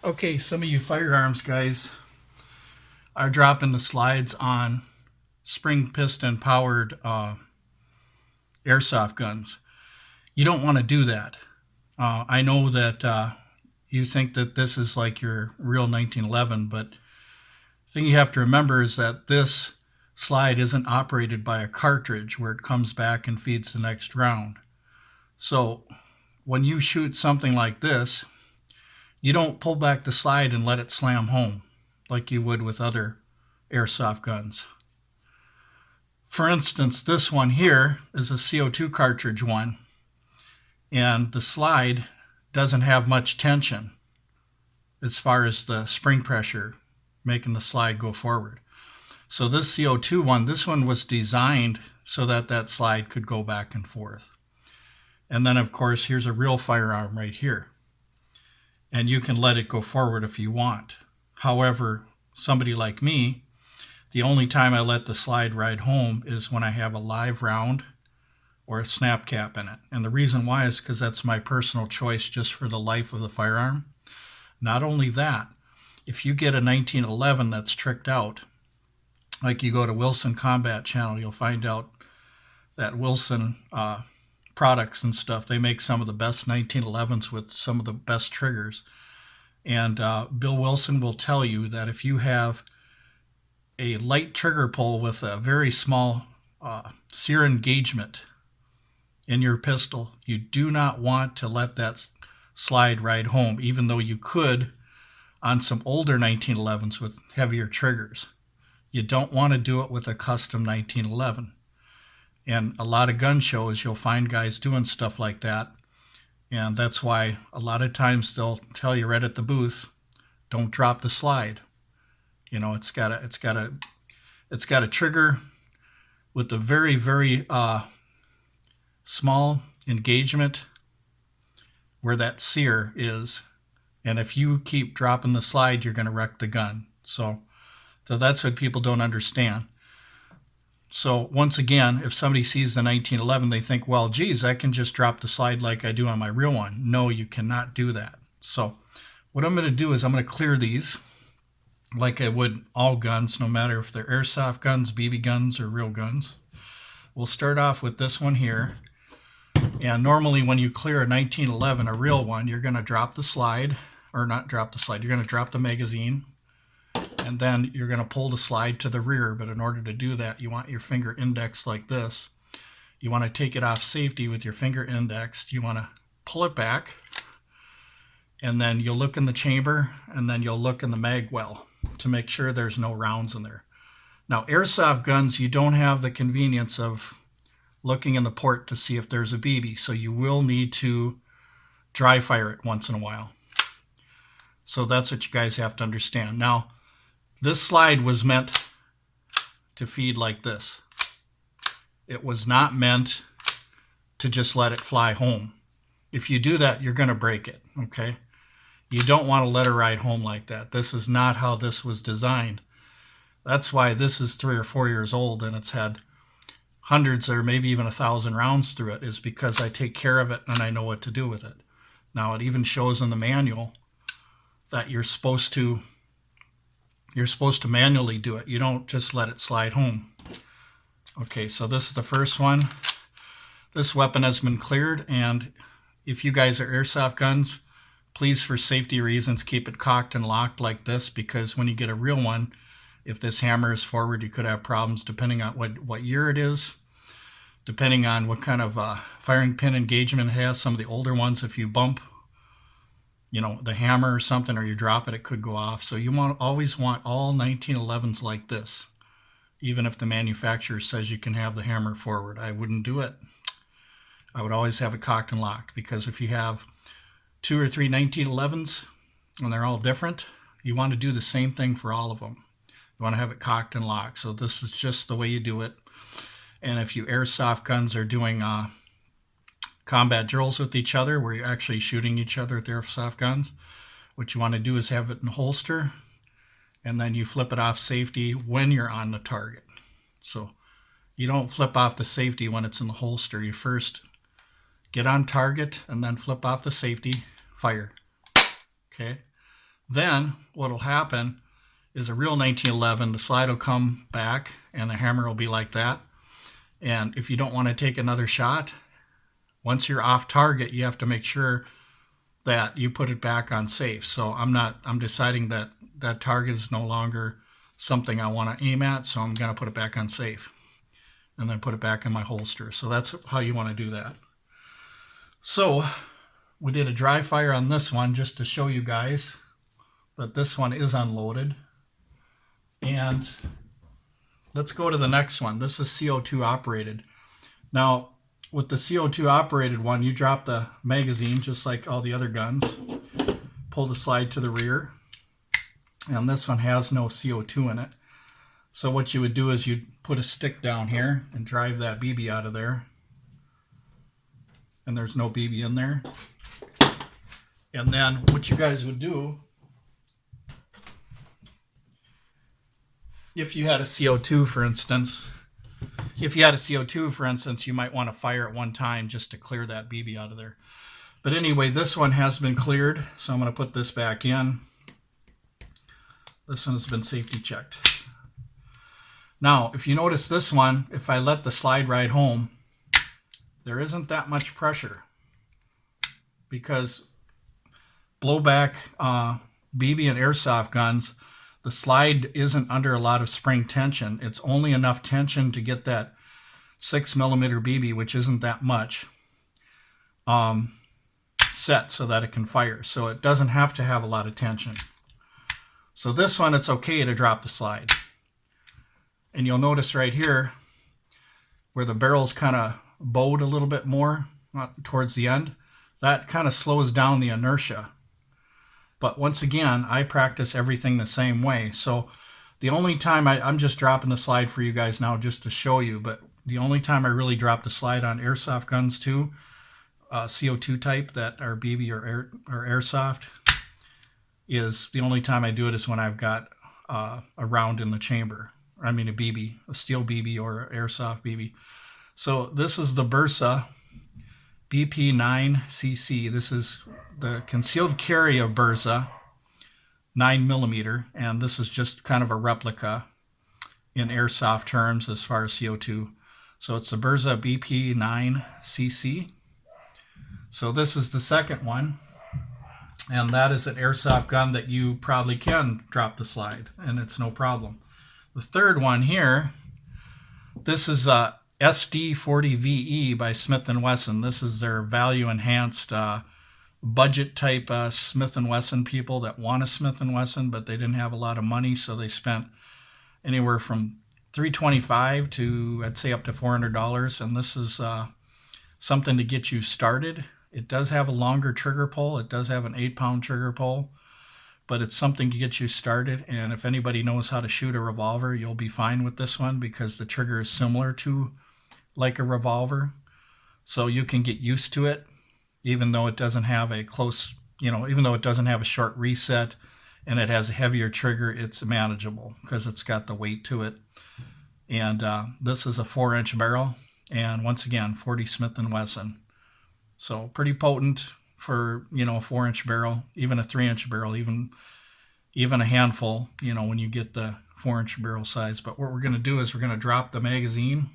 Okay, some of you firearms guys are dropping the slides on spring piston powered airsoft guns. You don't want to do that. I know that you think that this is like your real 1911, but the thing you have to remember is that this slide isn't operated by a cartridge where it comes back and feeds the next round. So when you shoot something like this, you don't pull back the slide and let it slam home like you would with other airsoft guns. For instance, this one here is a CO2 cartridge one, and the slide doesn't have much tension as far as the spring pressure making the slide go forward. So this CO2 one, this one was designed so that that slide could go back and forth. And then, of course, here's a real firearm right here. And you can let it go forward if you want. However, somebody like me, the only time I let the slide ride home is when I have a live round or a snap cap in it. And the reason why is because that's my personal choice just for the life of the firearm. Not only that, if you get a 1911 that's tricked out, like you go to Wilson Combat Channel, you'll find out that Wilson products and stuff, they make some of the best 1911s with some of the best triggers. And Bill Wilson will tell you that if you have a light trigger pull with a very small sear engagement in your pistol, you do not want to let that slide ride home, even though you could on some older 1911s with heavier triggers. You don't want to do it with a custom 1911. And a lot of gun shows, you'll find guys doing stuff like that. And that's why a lot of times they'll tell you right at the booth, don't drop the slide. You know, it's got a trigger with a very, very small engagement where that sear is. And if you keep dropping the slide, you're going to wreck the gun. So that's what people don't understand. So once again, if somebody sees the 1911, they think, well, geez, I can just drop the slide like I do on my real one. No, you cannot do that. So what I'm going to do is I'm going to clear these like I would all guns, no matter if they're airsoft guns, BB guns, or real guns. We'll start off with this one here. And normally when you clear a 1911, a real one, you're going to drop the slide, or not drop the slide, you're going to drop the magazine. And then you're going to pull the slide to the rear. But in order to do that, you want your finger indexed like this. You want to take it off safety with your finger indexed. You want to pull it back. And then you'll look in the chamber. And then you'll look in the mag well to make sure there's no rounds in there. Now, airsoft guns, you don't have the convenience of looking in the port to see if there's a BB. So you will need to dry fire it once in a while. So that's what you guys have to understand. Now, this slide was meant to feed like this. It was not meant to just let it fly home. If you do that, you're going to break it, okay? You don't want to let it ride home like that. This is not how this was designed. That's why this is 3 or 4 years old and it's had hundreds or maybe even 1,000 rounds through it, is because I take care of it and I know what to do with it. Now, it even shows in the manual that you're supposed to manually do it. You don't just let it slide home. Okay, so this is the first one. This weapon has been cleared, and if you guys are airsoft guns, please, for safety reasons, keep it cocked and locked like this, because when you get a real one, if this hammer is forward, you could have problems depending on what year it is, depending on what kind of firing pin engagement it has. Some of the older ones, if you bump the hammer or something, or you drop it, it could go off. So you always want all 1911s like this. Even if the manufacturer says you can have the hammer forward, I wouldn't do it. I would always have it cocked and locked, because if you have 2 or 3 1911s and they're all different, you want to do the same thing for all of them. You want to have it cocked and locked. So this is just the way you do it. And if you airsoft guns are doing combat drills with each other, where you're actually shooting each other with airsoft guns, what you want to do is have it in holster, and then you flip it off safety when you're on the target. So you don't flip off the safety when it's in the holster. You first get on target and then flip off the safety, fire. Okay, Then what will happen is a real 1911, the slide will come back and the hammer will be like that. And if you don't want to take another shot, once you're off target, you have to make sure that you put it back on safe. So I'm deciding that that target is no longer something I want to aim at, so I'm going to put it back on safe and then put it back in my holster. So that's how you want to do that. So we did a dry fire on this one just to show you guys that this one is unloaded. And let's go to the next one. This is CO2 operated. Now, with the CO2 operated one, you drop the magazine just like all the other guns. Pull the slide to the rear. And this one has no CO2 in it. So what you would do is you'd put a stick down here and drive that BB out of there. And there's no BB in there. And then what you guys would do, if you had a CO2, for instance, you might want to fire at one time just to clear that BB out of there. But anyway, this one has been cleared, so I'm going to put this back in. This one has been safety checked. Now, if you notice this one, if I let the slide ride home, there isn't that much pressure because blowback BB and airsoft guns, the slide isn't under a lot of spring tension. It's only enough tension to get that 6mm BB, which isn't that much, set so that it can fire. So it doesn't have to have a lot of tension. So this one, it's okay to drop the slide. And you'll notice right here where the barrel's kind of bowed a little bit more towards the end, that kind of slows down the inertia. But once again, I practice everything the same way. So the only time I'm just dropping the slide for you guys now just to show you, but the only time I really drop the slide on airsoft guns too, CO2 type that are BB or airsoft, is the only time I do it is when I've got a round in the chamber. I mean a BB, a steel BB or airsoft BB. So this is the Bersa BP9CC. This is the concealed carry of Bersa, 9mm, and this is just kind of a replica in airsoft terms as far as CO2. So it's the Bersa BP9CC. So this is the second one, and that is an airsoft gun that you probably can drop the slide, and it's no problem. The third one here, this is a SD40VE by Smith & Wesson. This is their value enhanced budget type Smith & Wesson people that want a Smith & Wesson, but they didn't have a lot of money, so they spent anywhere from $325 to, I'd say, up to $400. And this is something to get you started. It does have a longer trigger pull. It does have an 8-pound trigger pull, but it's something to get you started. And if anybody knows how to shoot a revolver, you'll be fine with this one because the trigger is similar to like a revolver. So you can get used to it, even though it doesn't have a close, even though it doesn't have a short reset and it has a heavier trigger, it's manageable because it's got the weight to it. And this is a 4-inch barrel. And once again, 40 Smith & Wesson. So pretty potent for, a 4-inch barrel, even a 3-inch barrel, even a handful, when you get the 4-inch barrel size. But what we're going to do is we're going to drop the magazine.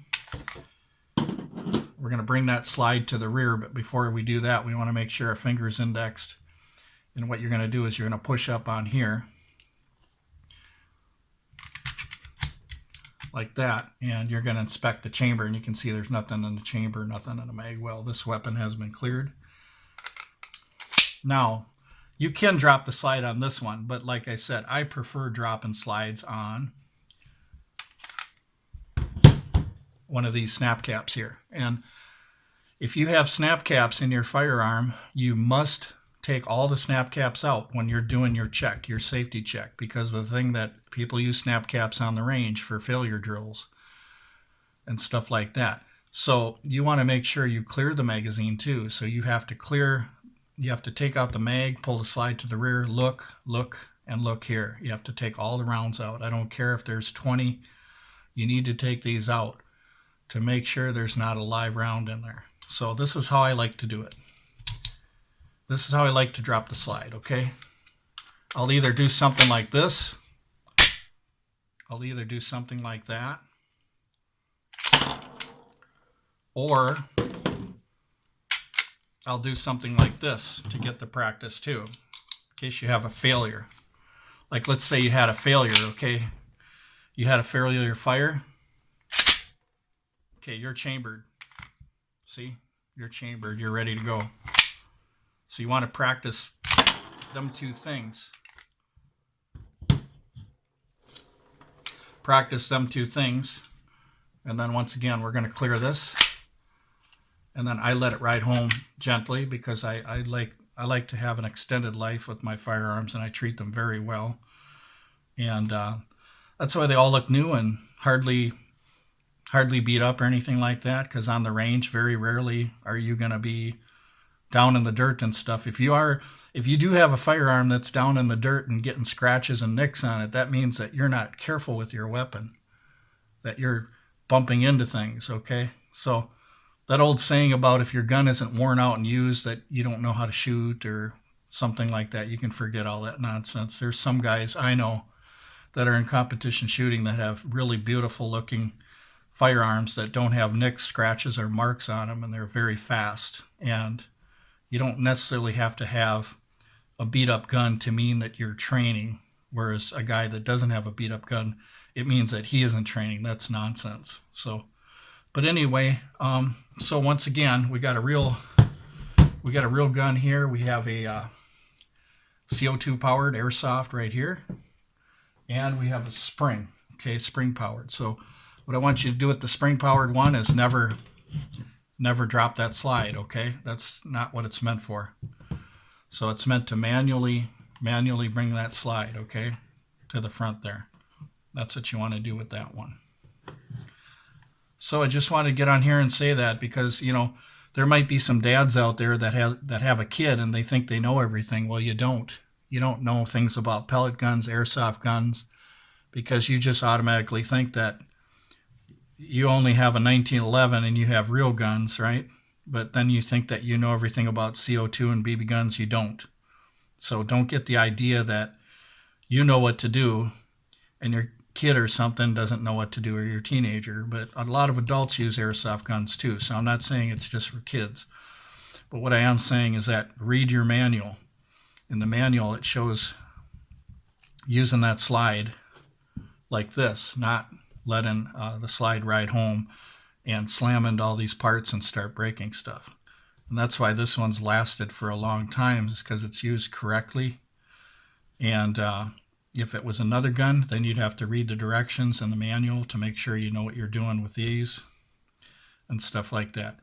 We're going to bring that slide to the rear, but before we do that, we want to make sure our finger is indexed. And what you're going to do is you're going to push up on here like that, and you're going to inspect the chamber, and you can see there's nothing in the chamber, nothing in the mag well. This weapon has been cleared. Now, you can drop the slide on this one, but like I said, I prefer dropping slides on one of these snap caps here. And if you have snap caps in your firearm, you must take all the snap caps out when you're doing your check, your safety check, because the thing that people use snap caps on the range for failure drills and stuff like that. So you want to make sure you clear the magazine too. So you have to take out the mag, pull the slide to the rear, look, and look here. You have to take all the rounds out. I don't care if there's 20. You need to take these out to make sure there's not a live round in there. So this is how I like to do it. This is how I like to drop the slide, okay? I'll either do something like this, I'll either do something like that, or I'll do something like this to get the practice too, in case you have a failure. Like let's say you had a failure, okay? You had a failure fire. Okay, you're chambered. See? You're chambered. You're ready to go. So you want to practice them two things. Practice them two things. And then once again, we're going to clear this. And then I let it ride home gently because I like to have an extended life with my firearms, and I treat them very well. And that's why they all look new and hardly beat up or anything like that, because on the range, very rarely are you going to be down in the dirt and stuff. If you do have a firearm that's down in the dirt and getting scratches and nicks on it, that means that you're not careful with your weapon, that you're bumping into things, okay? So that old saying about if your gun isn't worn out and used, that you don't know how to shoot or something like that, you can forget all that nonsense. There's some guys I know that are in competition shooting that have really beautiful looking firearms that don't have nicks, scratches, or marks on them, and they're very fast. And you don't necessarily have to have a beat up gun to mean that you're training, whereas a guy that doesn't have a beat up gun, it means that he isn't training. That's nonsense. So, but anyway, so once again, we got a real gun here. We have a CO2 powered airsoft right here, and we have a spring, okay, spring powered. So what I want you to do with the spring powered one is never drop that slide, okay? That's not what it's meant for. So it's meant to manually bring that slide, okay, to the front there. That's what you want to do with that one. So I just wanted to get on here and say that because, you know, there might be some dads out there that have a kid and they think they know everything. Well, you don't. You don't know things about pellet guns, airsoft guns, because you just automatically think that you only have a 1911 and you have real guns, right? But then you think that you know everything about CO2 and BB guns. You don't. So don't get the idea that you know what to do and your kid or something doesn't know what to do, or your teenager. But a lot of adults use airsoft guns too. So I'm not saying it's just for kids. But what I am saying is that read your manual. In the manual, it shows using that slide like this, not letting the slide ride home and slam into all these parts and start breaking stuff. And that's why this one's lasted for a long time, is because it's used correctly. And if it was another gun, then you'd have to read the directions in the manual to make sure you know what you're doing with these and stuff like that.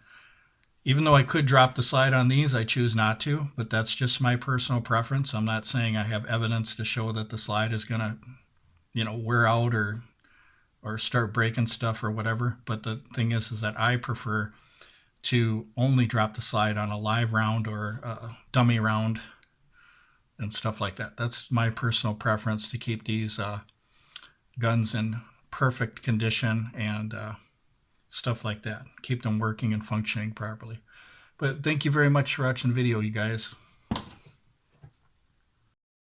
Even though I could drop the slide on these, I choose not to, but that's just my personal preference. I'm not saying I have evidence to show that the slide is going to, wear out or start breaking stuff or whatever. But the thing is that I prefer to only drop the slide on a live round or a dummy round and stuff like that. That's my personal preference, to keep these guns in perfect condition and stuff like that. Keep them working and functioning properly. But thank you very much for watching the video, you guys.